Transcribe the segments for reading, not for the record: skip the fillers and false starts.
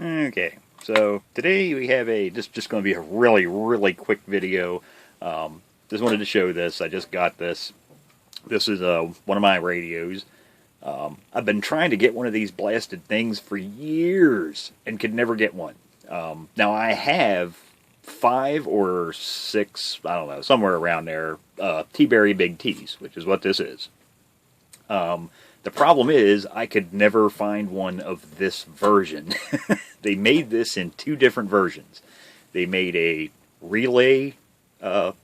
Okay, so today we have just going to be a really quick video. Just wanted to show this. I just got this. This is one of my radios. I've been trying to get one of these blasted things for years and could never get one. Now I have 5 or 6, I don't know, somewhere around there, Teaberry Big T's, which is what this is. The problem is I could never find one of this version. They made this in 2 different versions. They made a relay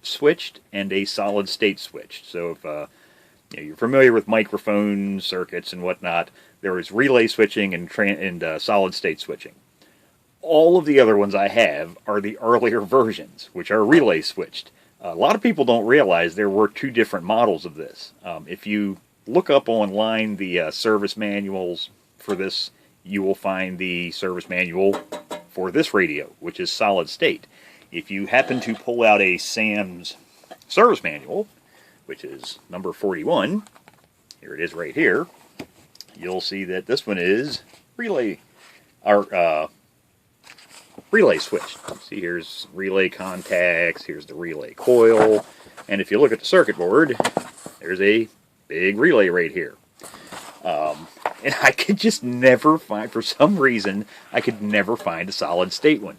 switched and a solid state switched. So if you're familiar with microphone circuits and whatnot, there is relay switching and solid state switching. All of the other ones I have are the earlier versions, which are relay switched. A lot of people don't realize there were 2 different models of this. If you look up online the service manuals for this, you will find the service manual for this radio, which is solid state. If you happen to pull out a Sam's service manual, which is number 41, here it is right here, you'll see that this one is relay switched. See, here's relay contacts, here's the relay coil, and if you look at the circuit board, there's a big relay right here. And I could just never find, for some reason, I could never find a solid state one.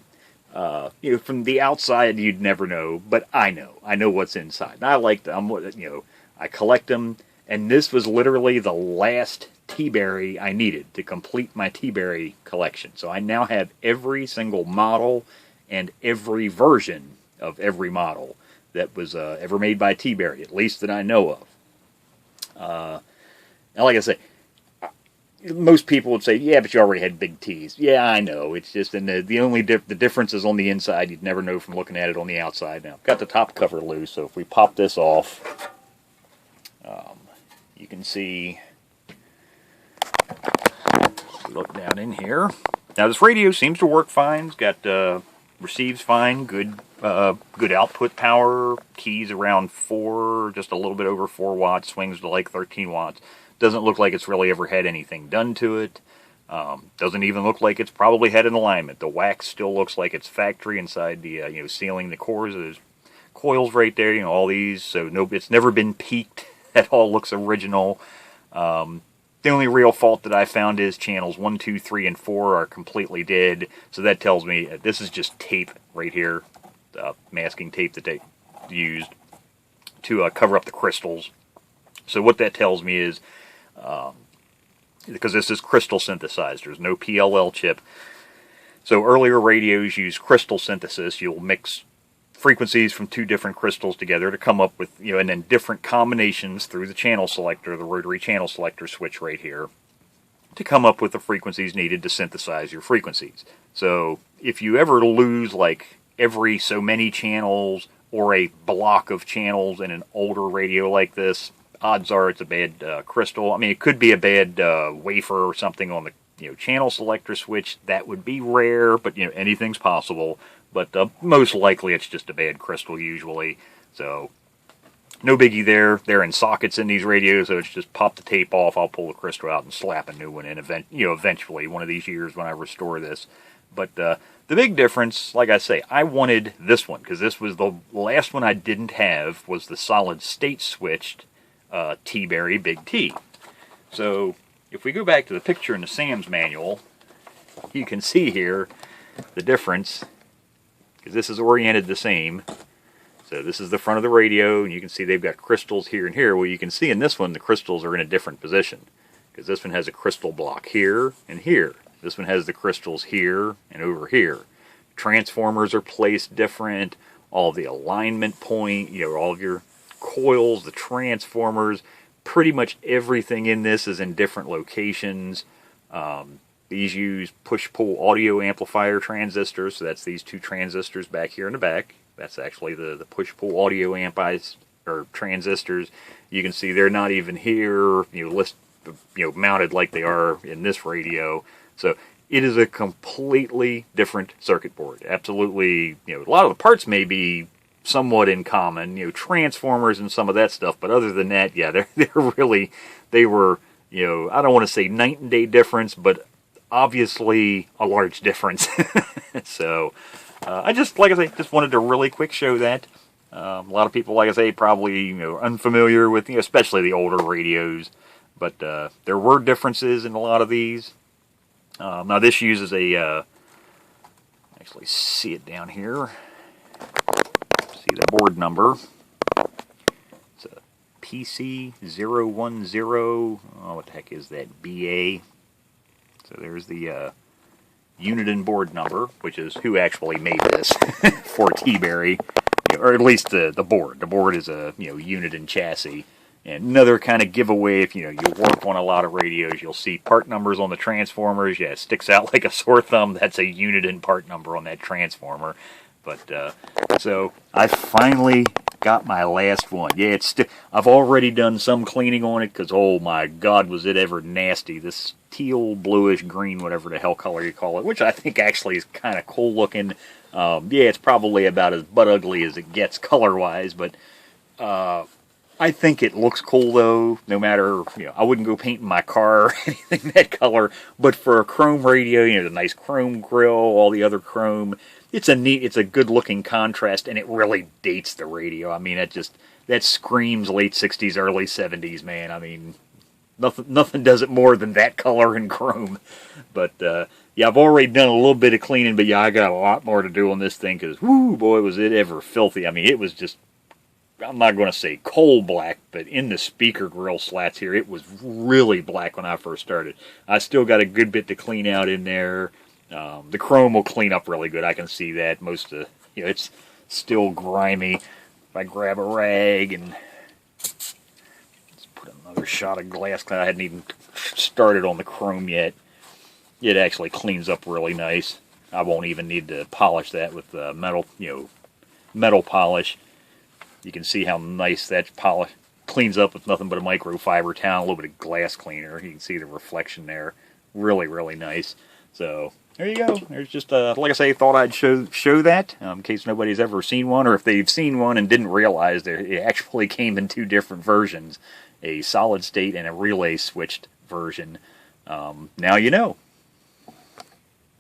From the outside, you'd never know, but I know. I know what's inside. And I like them. I collect them, and this was literally the last Teaberry I needed to complete my Teaberry collection. So I now have every single model and every version of every model that was ever made by Teaberry, at least that I know of. Now, like I say, most people would say, yeah, but you already had big T's. Yeah, I know. It's just, and the difference is on the inside. You'd never know from looking at it on the outside. Now, I've got the top cover loose, so if we pop this off, you can see, look down in here. Now, this radio seems to work fine. It's got, receives fine, good output power, keys around 4, just a little bit over 4 watts, swings to like 13 watts. Doesn't look like it's really ever had anything done to it. Doesn't even look like it's probably had an alignment. The wax still looks like it's factory inside the sealing the cores. There's coils right there, all these. So no, it's never been peaked. That all looks original. The only real fault that I found is channels 1, 2, 3, and 4 are completely dead. So that tells me this is just tape right here, masking tape that they used to cover up the crystals. So what that tells me is, because this is crystal synthesized, there's no PLL chip. So earlier radios use crystal synthesis. You'll mix frequencies from 2 different crystals together to come up with, and then different combinations through the channel selector, the rotary channel selector switch right here, to come up with the frequencies needed to synthesize your frequencies. So if you ever lose like every so many channels or a block of channels in an older radio like this, odds are it's a bad crystal. I mean, it could be a bad wafer or something on the channel selector switch. That would be rare, but anything's possible. But most likely it's just a bad crystal usually. So no biggie there. They're in sockets in these radios, so it's just pop the tape off. I'll pull the crystal out and slap a new one in. Eventually, one of these years when I restore this. But the big difference, like I say, I wanted this one because this was the last one I didn't have, was the solid state switched Teaberry Big T. So if we go back to the picture in the Sam's manual, you can see here the difference, because this is oriented the same. So this is the front of the radio, and you can see they've got crystals here and here. Well, you can see in this one the crystals are in a different position, because this one has a crystal block here and here. This one has the crystals here and over here. Transformers are placed different. All the alignment point, all of your coils, the transformers, pretty much everything in this is in different locations. These use push-pull audio amplifier transistors, so that's these 2 transistors back here in the back. That's actually the push-pull audio amps or transistors. You can see they're not even here, mounted like they are in this radio. So it is a completely different circuit board. Absolutely, a lot of the parts may be somewhat in common, transformers and some of that stuff, but other than that, yeah, they were I don't want to say night and day difference, but obviously a large difference. So I just, like I say, just wanted to really quick show that. A lot of people, like I say, probably unfamiliar with especially the older radios, but there were differences in a lot of these. Now this uses a actually see it down here. See the board number. It's a PC010. Oh, what the heck is that? BA. So there's the unit and board number, which is who actually made this for Teaberry, or at least the board. The board is a unit and chassis. And another kind of giveaway, if you work on a lot of radios, you'll see part numbers on the transformers. Yeah, it sticks out like a sore thumb. That's a unit and part number on that transformer. But so I finally got my last one. Yeah, I've already done some cleaning on it because, oh my God, was it ever nasty. This teal, bluish, green, whatever the hell color you call it, which I think actually is kind of cool looking. Yeah, it's probably about as butt ugly as it gets color-wise, but I think it looks cool though, no matter, I wouldn't go painting my car or anything that color, but for a chrome radio, the nice chrome grill, all the other chrome, it's a good looking contrast, and it really dates the radio. I mean, that screams late 60s, early 70s, man. I mean, nothing does it more than that color and chrome. But, yeah, I've already done a little bit of cleaning, but yeah, I got a lot more to do on this thing, because, whoo, boy, was it ever filthy. I mean, it was just, I'm not going to say coal black, but in the speaker grill slats here, it was really black when I first started. I still got a good bit to clean out in there. The chrome will clean up really good. I can see that. Most of, it's still grimy. If I grab a rag and let's put another shot of glass, I hadn't even started on the chrome yet. It actually cleans up really nice. I won't even need to polish that with metal polish. You can see how nice that polish cleans up with nothing but a microfiber towel, a little bit of glass cleaner. You can see the reflection there. Really, really nice. So there you go. There's just, like I say, thought I'd show that in case nobody's ever seen one, or if they've seen one and didn't realize that it actually came in two different versions, a solid state and a relay switched version. Now you know.